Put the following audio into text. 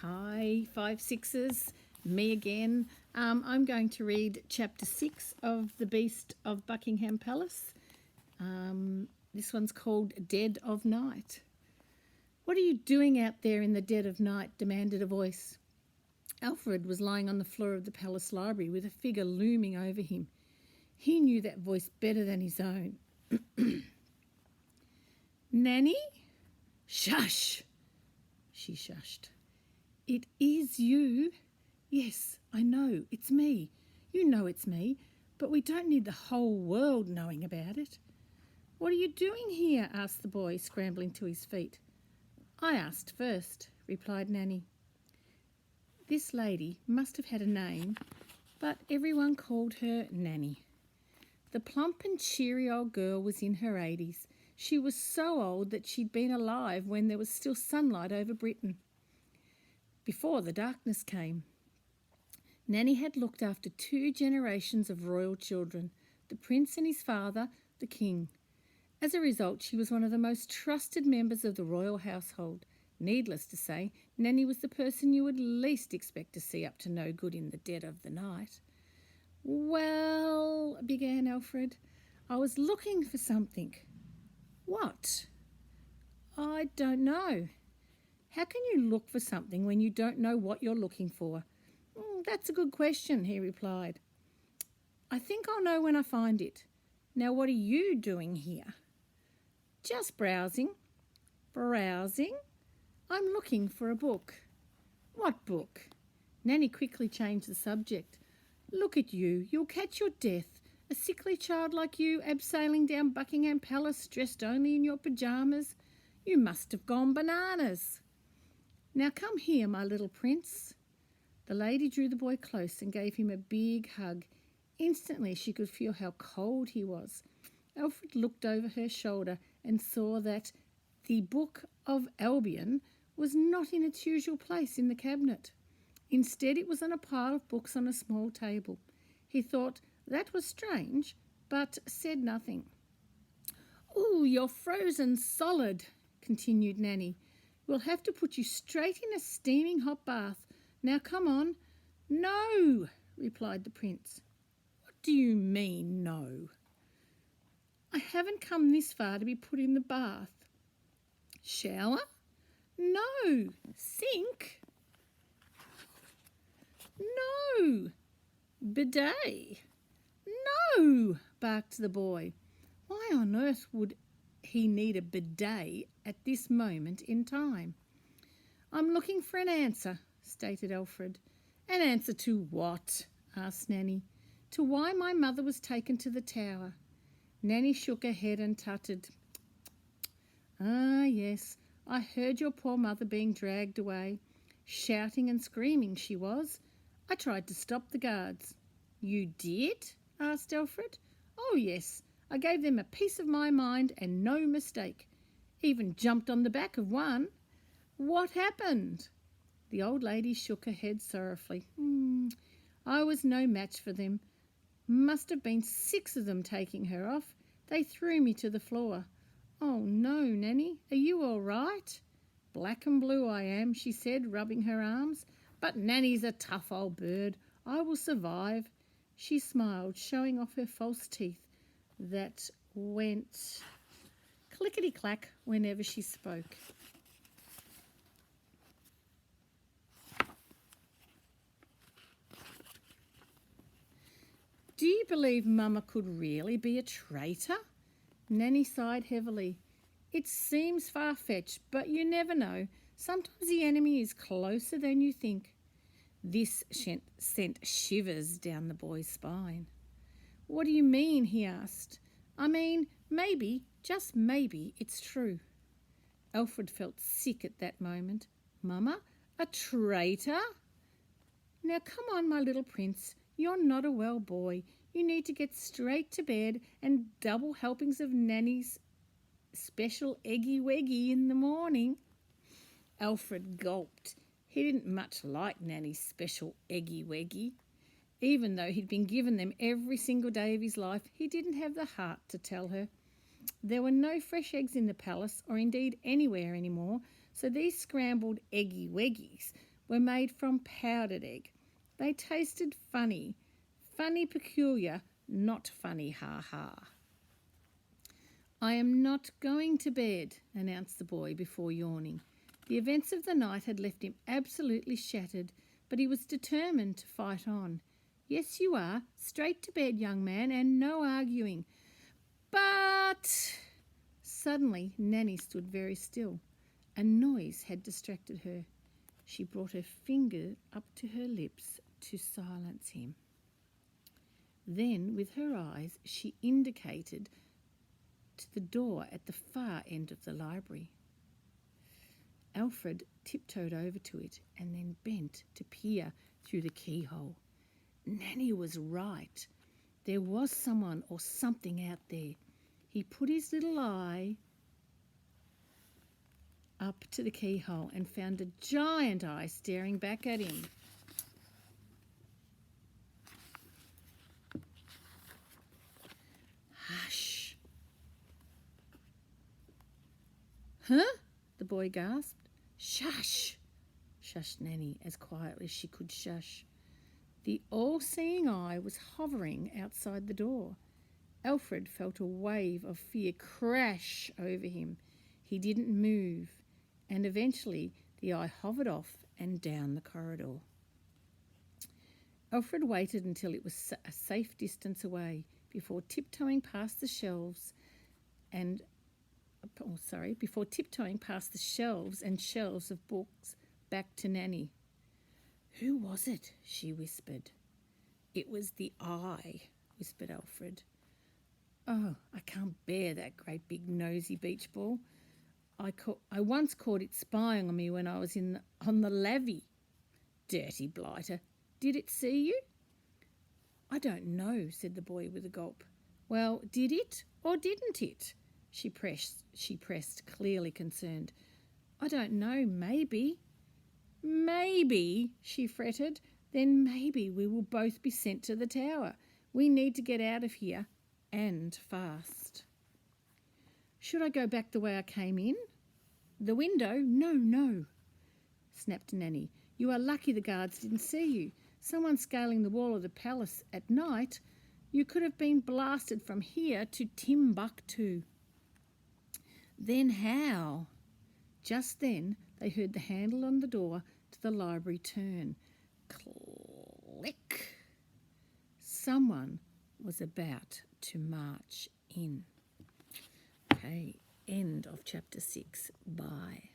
Hi, 5/6s, me again. I'm going to read chapter 6 of The Beast of Buckingham Palace. This one's called Dead of Night. "What are you doing out there in the dead of night?" demanded a voice. Alfred was lying on the floor of the palace library with a figure looming over him. He knew that voice better than his own. "Nanny?" "Shush!" She shushed. "It is you." "Yes, I know, it's me. You know it's me, but we don't need the whole world knowing about it." "What are you doing here?" asked the boy, scrambling to his feet. "I asked first," replied Nanny. This lady must have had a name, but everyone called her Nanny. The plump and cheery old girl was in her 80s. She was so old that she'd been alive when there was still sunlight over Britain, before the darkness came. Nanny had looked after 2 generations of royal children, the prince and his father, the king. As a result, she was one of the most trusted members of the royal household. Needless to say, Nanny was the person you would least expect to see up to no good in the dead of the night. "Well," began Alfred, "I was looking for something." "What?" "I don't know." "How can you look for something when you don't know what you're looking for?" "That's a good question," he replied. "I think I'll know when I find it. Now, what are you doing here?" "Just browsing." "Browsing?" "I'm looking for a book." "What book?" Nanny quickly changed the subject. "Look at you, you'll catch your death. A sickly child like you, abseiling down Buckingham Palace, dressed only in your pyjamas. You must have gone bananas." "Now come here, my little prince." The lady drew the boy close and gave him a big hug. Instantly she could feel how cold he was. Alfred looked over her shoulder and saw that the Book of Albion was not in its usual place in the cabinet. Instead, it was on a pile of books on a small table. He thought that was strange, but said nothing. "Oh, you're frozen solid," continued Nanny. "We'll have to put you straight in a steaming hot bath. Now come on." "No," replied the prince. "What do you mean, no?" "I haven't come this far to be put in the bath." "Shower?" "No." "Sink?" "No." "Bidet?" "No," barked the boy. Why on earth would he need a bidet at this moment in time? "I'm looking for an answer," stated Alfred. "An answer to what?" asked Nanny. "To why my mother was taken to the Tower." Nanny shook her head and tutted. "Ah, yes, I heard your poor mother being dragged away. Shouting and screaming she was. I tried to stop the guards." "You did?" asked Alfred. "Oh, yes, I gave them a piece of my mind and no mistake. Even jumped on the back of one." "What happened?" The old lady shook her head sorrowfully. "I was no match for them. Must have been 6 of them taking her off. They threw me to the floor." "Oh, no, Nanny, are you all right?" "Black and blue I am," she said, rubbing her arms. "But Nanny's a tough old bird. I will survive." She smiled, showing off her false teeth that went clickety-clack whenever she spoke. "Do you believe Mama could really be a traitor?" Nanny sighed heavily. "It seems far-fetched, but you never know. Sometimes the enemy is closer than you think." This sent shivers down the boy's spine. "What do you mean?" he asked. "I mean, maybe, just maybe, it's true." Alfred felt sick at that moment. "Mama, a traitor?" "Now come on, my little prince. You're not a well boy. You need to get straight to bed and double helpings of Nanny's special eggy weggy in the morning." Alfred gulped. He didn't much like Nanny's special eggy weggy. Even though he'd been given them every single day of his life, he didn't have the heart to tell her. There were no fresh eggs in the palace, or indeed anywhere anymore, so these scrambled eggy weggies were made from powdered egg. They tasted funny. Funny peculiar, not funny ha-ha. I am not going to bed, announced the boy before yawning. The events of the night had left him absolutely shattered, but he was determined to fight on. Yes, you are. Straight to bed, young man, and no arguing. But... Suddenly, Nanny stood very still. A noise had distracted her. She brought her finger up to her lips to silence him. Then, with her eyes, she indicated to the door at the far end of the library. Alfred tiptoed over to it and then bent to peer through the keyhole. Nanny was right. There was someone or something out there. He put his little eye up to the keyhole and found a giant eye staring back at him. Hush. Huh? The boy gasped. Shush, shushed Nanny as quietly as she could shush. The all-seeing eye was hovering outside the door. Alfred felt a wave of fear crash over him. He didn't move, and eventually the eye hovered off and down the corridor. Alfred waited until it was a safe distance away before tiptoeing past the shelves and shelves of books back to Nanny. Who was it? She whispered. It was the eye, whispered Alfred. Oh, I can't bear that great big nosy beach ball. I once caught it spying on me when I was on the lavvy. Dirty blighter. Did it see you? I don't know, said the boy with a gulp. Well, did it or didn't it? She pressed, clearly concerned. I don't know, maybe. Maybe, she fretted. Then maybe we will both be sent to the tower. We need to get out of here, and fast. Should I go back the way I came in? The window? No, snapped Nanny. You are lucky the guards didn't see you. Someone scaling the wall of the palace at night. You could have been blasted from here to Timbuktu. Then how? Just then they heard the handle on the door to the library turn. Click. Someone was about to march in. Okay, end of chapter 6. Bye.